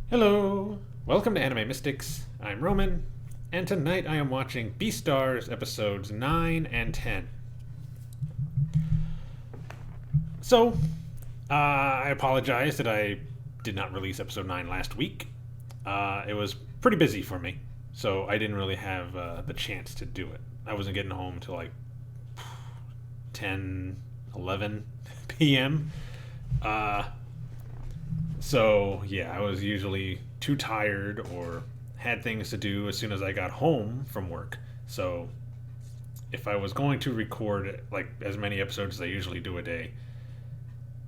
Hello! Welcome to Anime Mystics. I'm Roman, and tonight I am watching Beastars episodes 9 and 10. So, I apologize that I did not release episode 9 last week. It was pretty busy for me, so I didn't really have the chance to do it. I wasn't getting home till like 10, 11 p.m. Uh, So, yeah, I was usually too tired or had things to do as soon as I got home from work. So, if I was going to record like as many episodes as I usually do a day,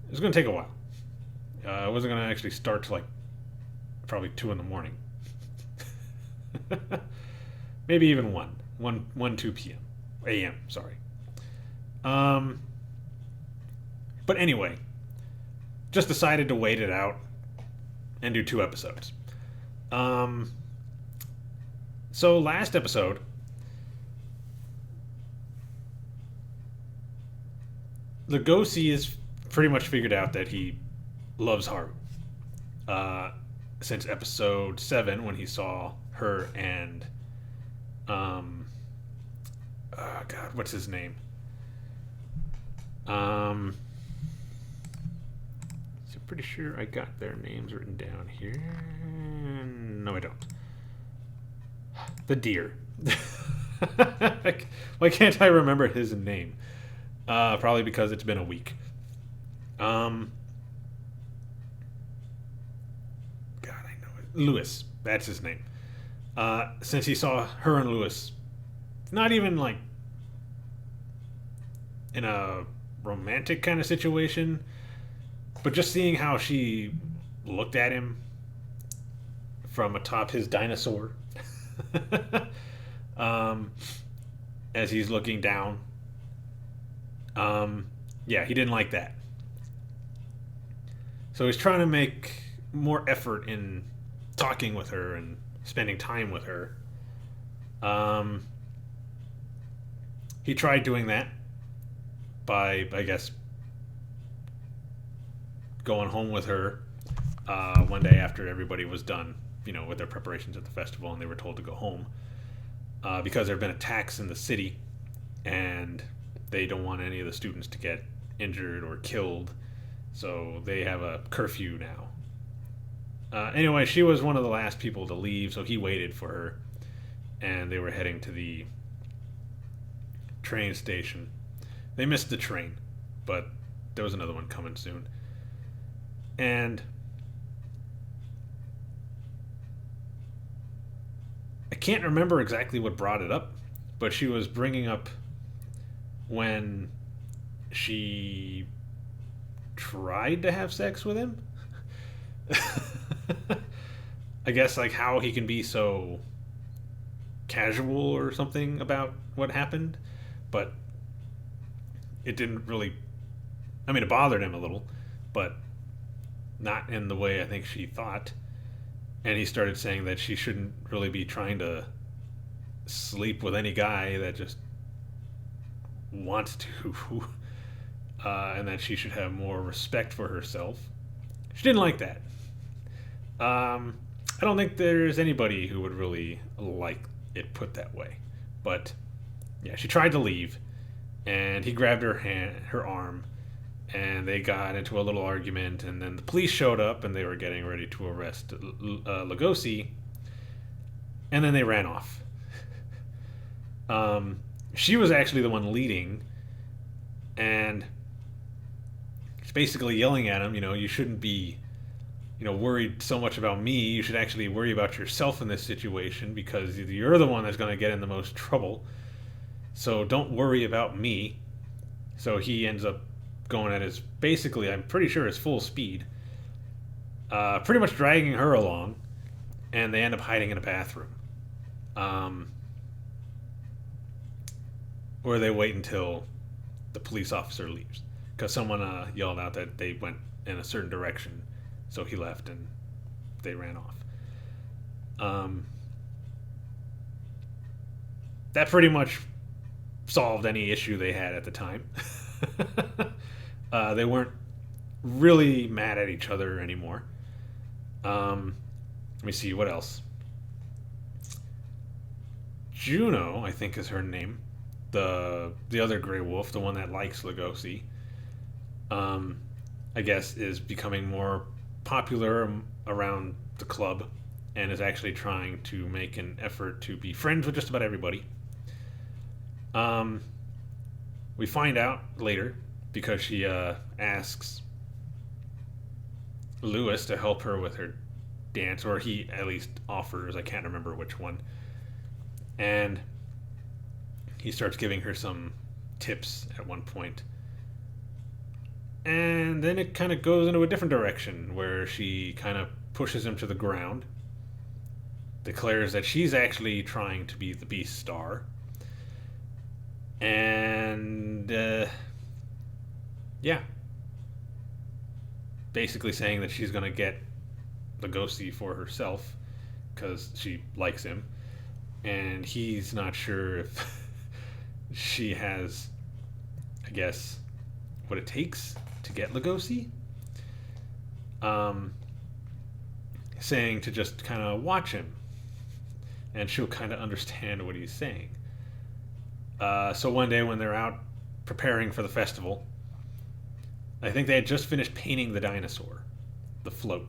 it was going to take a while. I wasn't going to actually start till like probably 2 in the morning. Maybe even 2 p.m. a.m., sorry. Um, but anyway, just decided to wait it out and do 2 episodes. Um, so last episode, Legosi is pretty much figured out that he loves Haru. Uh, since episode 7, when he saw her and, oh God, what's his name? Um, so pretty sure I got their names written down here. No, I don't. The deer. Why can't I remember his name? Probably because it's been a week. Um, God, I know it. Lewis. That's his name. Since he saw her and Lewis, not even like in a romantic kind of situation, but just seeing how she looked at him from atop his dinosaur, um, as he's looking down. Yeah, he didn't like that. So he's trying to make more effort in talking with her and spending time with her. Um, he tried doing that by, I guess, going home with her one day after everybody was done, with their preparations at the festival, and they were told to go home because there have been attacks in the city, and they don't want any of the students to get injured or killed, so they have a curfew now. Anyway, she was one of the last people to leave, so he waited for her, and they were heading to the train station. They missed the train, but there was another one coming soon. And I can't remember exactly what brought it up, but she was bringing up when she tried to have sex with him. I guess like how he can be so casual or something about what happened, but it didn't really. I mean, it bothered him a little, but not in the way I think she thought. And he started saying that she shouldn't really be trying to sleep with any guy that just wants to, and that she should have more respect for herself. She didn't like that. I don't think there's anybody who would really like it put that way. But yeah, she tried to leave, and he grabbed her arm, and they got into a little argument. And then the police showed up, and they were getting ready to arrest Lugosi, and then they ran off. She was actually the one leading, and she's basically yelling at him. You shouldn't be worried so much about me. You should actually worry about yourself in this situation, because you're the one that's going to get in the most trouble. So don't worry about me. So he ends up going at his, basically, I'm pretty sure his full speed, pretty much dragging her along, and they end up hiding in a bathroom, where they wait until the police officer leaves, because someone yelled out that they went in a certain direction. So he left, and they ran off. That pretty much solved any issue they had at the time. They weren't really mad at each other anymore. Let me see, what else? Juno, I think is her name. The other gray wolf, the one that likes Lugosi, I guess is becoming more popular around the club and is actually trying to make an effort to be friends with just about everybody. Um, we find out later because she asks Lewis to help her with her dance, or he at least offers. I can't remember which one. And he starts giving her some tips at one point. And then it kind of goes into a different direction where she kind of pushes him to the ground, declares that she's actually trying to be the Beast Star, and yeah, basically saying that she's going to get Lugosi for herself because she likes him, and he's not sure if she has, I guess, what it takes to get Lugosi. Saying to just kind of watch him, and she'll kind of understand what he's saying. So one day when they're out preparing for the festival, I think they had just finished painting the dinosaur, the float.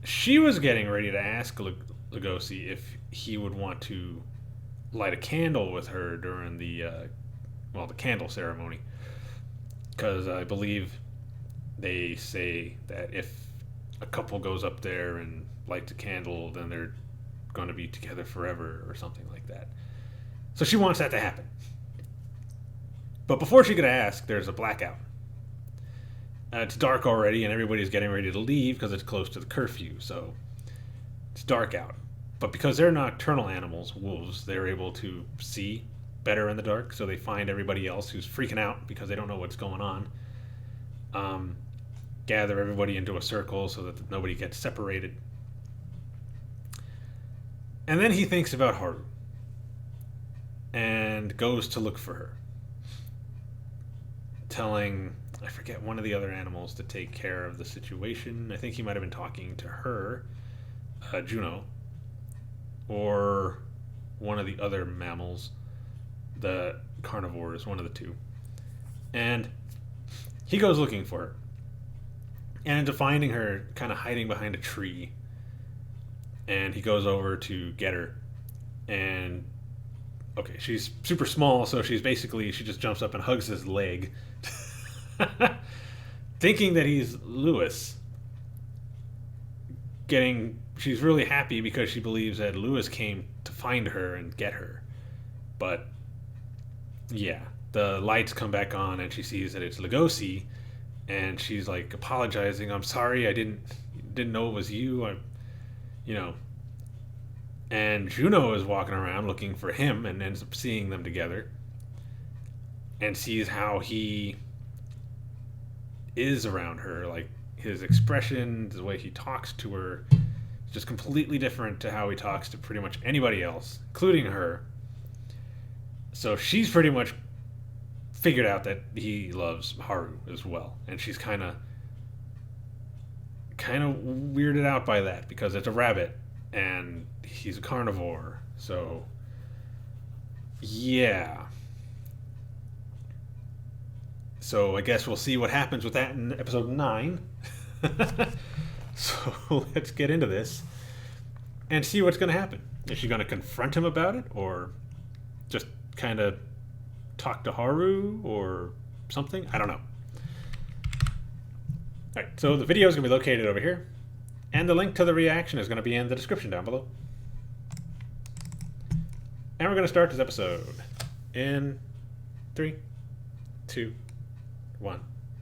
She was getting ready to ask Lugosi if he would want to light a candle with her during the candle ceremony, because I believe they say that if a couple goes up there and lights a candle, then they're going to be together forever or something like that. So she wants that to happen. But before she could ask, there's a blackout. It's dark already, and everybody's getting ready to leave because it's close to the curfew, so it's dark out. But because they're nocturnal animals, wolves, they're able to see better in the dark, so they find everybody else who's freaking out because they don't know what's going on. Gather everybody into a circle so that nobody gets separated. And then he thinks about Haru and goes to look for her, telling, I forget, one of the other animals to take care of the situation. I think he might have been talking to her, Juno, or one of the other mammals, the carnivores, one of the two. And he goes looking for her, and into finding her kind of hiding behind a tree. And he goes over to get her, and okay, she's super small, so she just jumps up and hugs his leg, thinking that he's Lewis. She's really happy because she believes that Lewis came to find her and get her. But yeah, the lights come back on and she sees that it's Lugosi, and she's like apologizing. I'm sorry, I didn't know it was you. And Juno is walking around looking for him and ends up seeing them together and sees how he is around her. Like, his expression, the way he talks to her, is just completely different to how he talks to pretty much anybody else, including her. So she's pretty much figured out that he loves Haru as well, and she's kind of weirded out by that because it's a rabbit and he's a carnivore. So yeah, so I guess we'll see what happens with that in episode 9. So let's get into this and see what's going to happen. Is she going to confront him about it, or just kind of talk to Haru or something? I don't know. Alright, so the video is going to be located over here, and the link to the reaction is going to be in the description down below. And we're going to start this episode in 3, 2, 1.